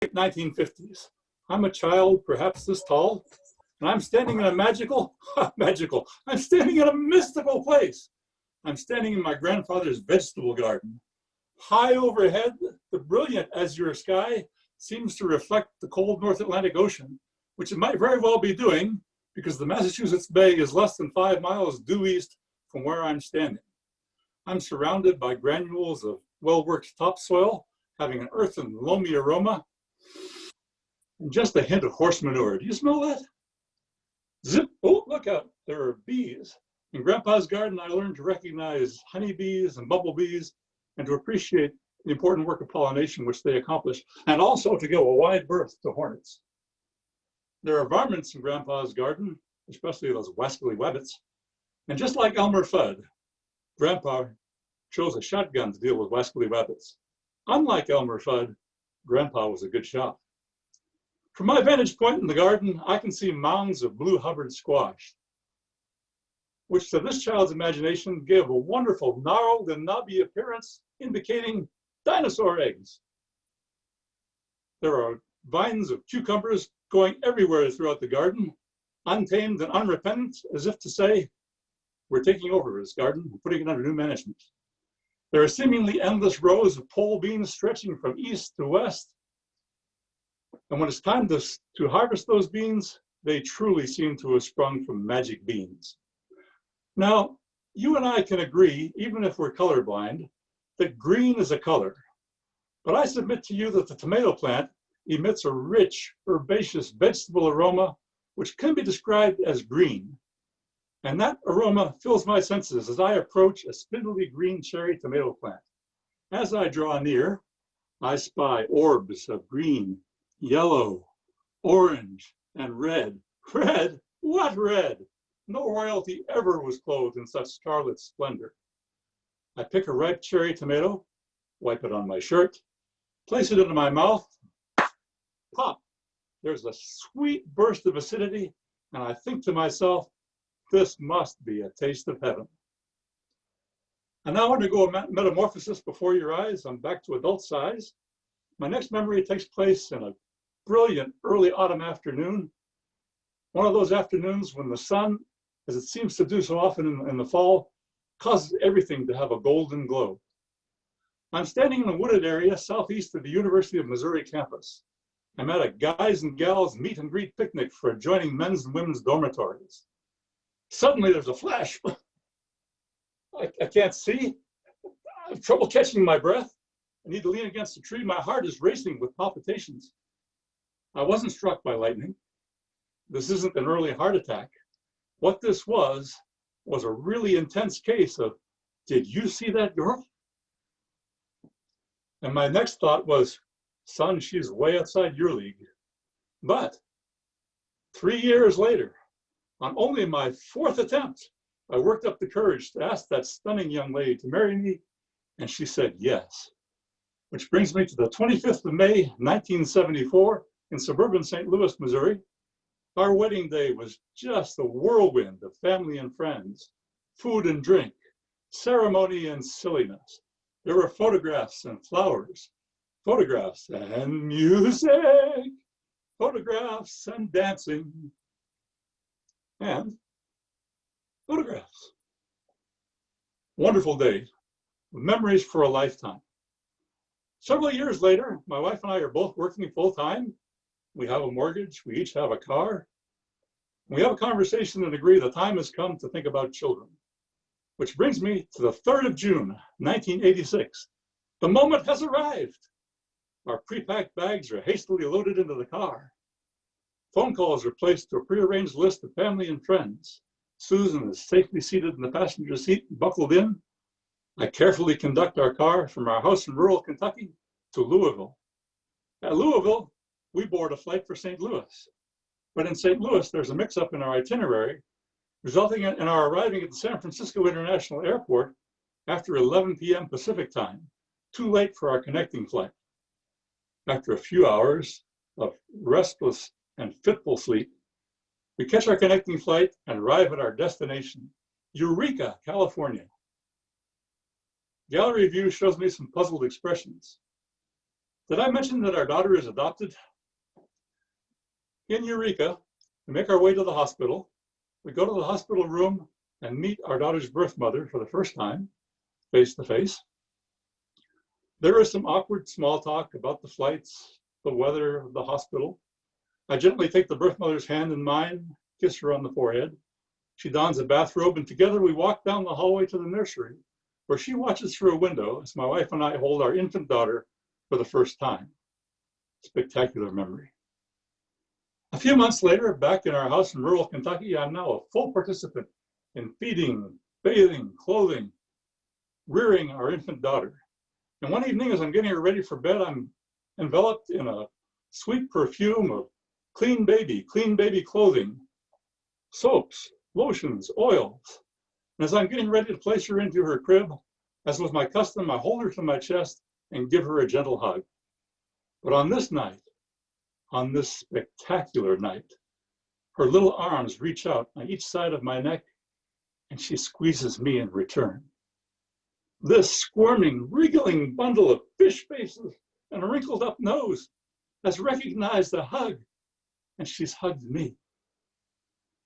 1950s. I'm a child, perhaps this tall, and I'm standing in a I'm standing in a mystical place. I'm standing in my grandfather's vegetable garden. High overhead, the brilliant azure sky seems to reflect the cold North Atlantic Ocean, which it might very well be doing because the Massachusetts Bay is less than 5 miles due east from where I'm standing. I'm surrounded by granules of well-worked topsoil, having an earth and loamy aroma, and just a hint of horse manure. Do you smell that? Zip, oh, look out, there are bees. In Grandpa's garden, I learned to recognize honeybees and bumblebees and to appreciate the important work of pollination which they accomplish, and also to give a wide berth to hornets. There are varmints in Grandpa's garden, especially those wascally wabbits. And just like Elmer Fudd, Grandpa chose a shotgun to deal with wascally wabbits. Unlike Elmer Fudd, Grandpa was a good shot. From my vantage point in the garden, I can see mounds of blue Hubbard squash, which to this child's imagination gave a wonderful gnarled and knobby appearance, indicating dinosaur eggs. There are vines of cucumbers going everywhere throughout the garden, untamed and unrepentant, as if to say, we're taking over this garden and putting it under new management. There are seemingly endless rows of pole beans stretching from east to west. And when it's time to harvest those beans, they truly seem to have sprung from magic beans. Now, you and I can agree, even if we're colorblind, that green is a color. But I submit to you that the tomato plant emits a rich, herbaceous vegetable aroma, which can be described as green. And that aroma fills my senses as I approach a spindly green cherry tomato plant. As I draw near, I spy orbs of green, yellow, orange, and red. Red? What red? No royalty ever was clothed in such scarlet splendor. I pick a ripe cherry tomato, wipe it on my shirt, place it into my mouth, pop. There's a sweet burst of acidity, and I think to myself, this must be a taste of heaven. And now I undergo a metamorphosis before your eyes. I'm back to adult size. My next memory takes place in a brilliant early autumn afternoon. One of those afternoons when the sun, as it seems to do so often in the fall, causes everything to have a golden glow. I'm standing in a wooded area southeast of the University of Missouri campus. I'm at a guys and gals meet and greet picnic for adjoining men's and women's dormitories. Suddenly there's a flash. I can't see. I have trouble catching my breath. I need to lean against a tree. My heart is racing with palpitations. I wasn't struck by lightning. This isn't an early heart attack. What this was a really intense case of, did you see that girl? And my next thought was, son, she's way outside your league. But 3 years later, on only my 4th attempt, I worked up the courage to ask that stunning young lady to marry me, and she said yes. Which brings me to the 25th of May, 1974, in suburban St. Louis, Missouri. Our wedding day was just a whirlwind of family and friends, food and drink, ceremony and silliness. There were photographs and flowers, photographs and music, photographs and dancing, and photographs. Wonderful day, memories for a lifetime. Several years later, my wife and I are both working full-time. We have a mortgage, we each have a car. We have a conversation and agree the time has come to think about children. Which brings me to the 3rd of June, 1986. The moment has arrived. Our pre-packed bags are hastily loaded into the car. Phone calls are placed to a prearranged list of family and friends. Susan is safely seated in the passenger seat, buckled in. I carefully conduct our car from our house in rural Kentucky to Louisville. At Louisville, we board a flight for St. Louis. But in St. Louis, there's a mix-up in our itinerary, resulting in our arriving at the San Francisco International Airport after 11 p.m. Pacific time, too late for our connecting flight. After a few hours of restless and fitful sleep, we catch our connecting flight and arrive at our destination, Eureka, California. Gallery view shows me some puzzled expressions. Did I mention that our daughter is adopted? In Eureka, we make our way to the hospital. We go to the hospital room and meet our daughter's birth mother for the first time, face to face. There is some awkward small talk about the flights, the weather, the hospital. I gently take the birth mother's hand in mine, kiss her on the forehead. She dons a bathrobe, and together we walk down the hallway to the nursery, where she watches through a window as my wife and I hold our infant daughter for the first time. Spectacular memory. A few months later, back in our house in rural Kentucky, I'm now a full participant in feeding, bathing, clothing, rearing our infant daughter. And one evening, as I'm getting her ready for bed, I'm enveloped in a sweet perfume of clean baby clothing, soaps, lotions, oils. And as I'm getting ready to place her into her crib, as was my custom, I hold her to my chest and give her a gentle hug. But on this night, on this spectacular night, her little arms reach out on each side of my neck, and she squeezes me in return. This squirming, wriggling bundle of fish faces and a wrinkled up nose has recognized the hug, and she's hugged me.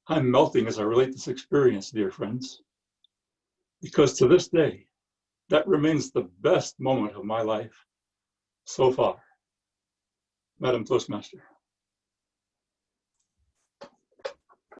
I'm melting as I relate this experience, dear friends, because to this day, that remains the best moment of my life so far. Madam Toastmaster.